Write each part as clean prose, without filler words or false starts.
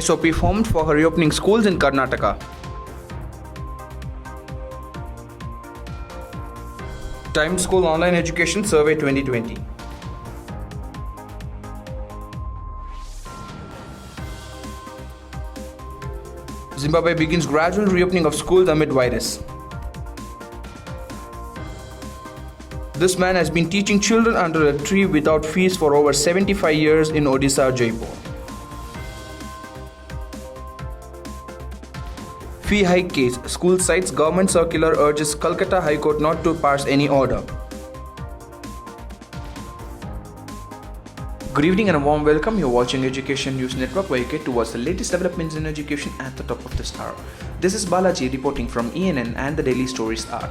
SOP formed for reopening schools in Karnataka. Times School Online Education Survey 2020. Zimbabwe begins gradual reopening of schools amid virus. This man has been teaching children under a tree without fees for over 75 years in Odisha, Jaipur. Fee hike case. School cites government circular urges Kolkata High Court not to pass any order. Good evening and a warm welcome. You're watching Education News Network, where you get to watch the latest developments in education at the top of this hour. This is Balaji reporting from ENN and the Daily Stories Hour.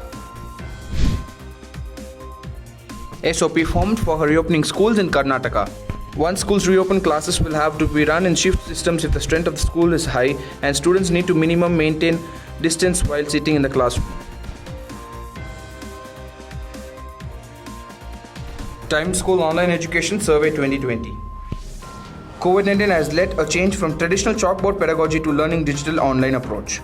SOP formed for reopening schools in Karnataka. Once schools reopen, classes will have to be run in shift systems if the strength of the school is high and students need to minimum maintain distance while sitting in the classroom. Times School Online Education Survey 2020. COVID-19 has led a change from traditional chalkboard pedagogy to learning digital online approach.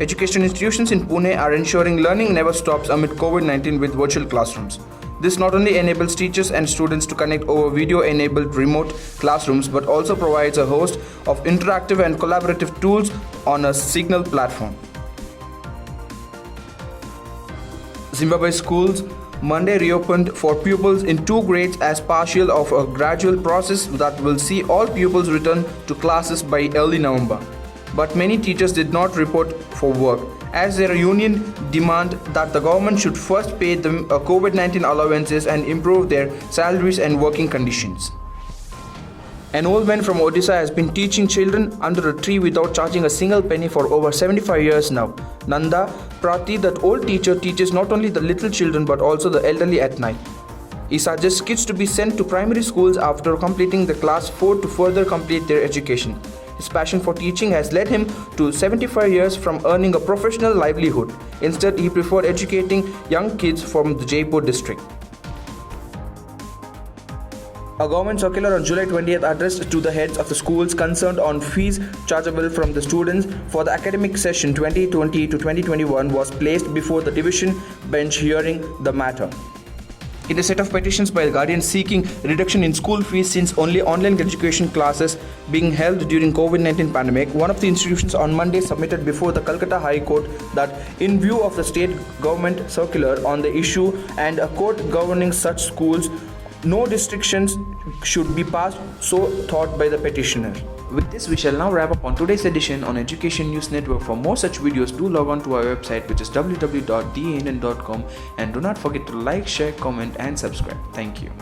Education institutions in Pune are ensuring learning never stops amid COVID-19 with virtual classrooms. This not only enables teachers and students to connect over video-enabled remote classrooms, but also provides a host of interactive and collaborative tools on a Signal platform. Zimbabwe schools Monday reopened for pupils in 2 grades as partial of a gradual process that will see all pupils return to classes by early November. But many teachers did not report for work, as their union demand that the government should first pay them COVID-19 allowances and improve their salaries and working conditions. An old man from Odisha has been teaching children under a tree without charging a single penny for over 75 years now. Nanda Prati, that old teacher, teaches not only the little children but also the elderly at night. He suggests kids to be sent to primary schools after completing the class 4 to further complete their education. His passion for teaching has led him to 75 years from earning a professional livelihood. Instead, he preferred educating young kids from the Jaipur district. A government circular on July 20th addressed to the heads of the schools concerned on fees chargeable from the students for the academic session 2020 to 2021 was placed before the division bench hearing the matter. In a set of petitions by the guardians seeking reduction in school fees since only online education classes being held during COVID-19 pandemic, one of the institutions on Monday submitted before the Kolkata High Court that in view of the state government circular on the issue and a court governing such schools, no restrictions should be passed, so thought by the petitioner. With this, we shall now wrap up on today's edition on Education News Network. For more such videos, do log on to our website, which is www.dann.com, and do not forget to like, share, comment and subscribe. Thank you.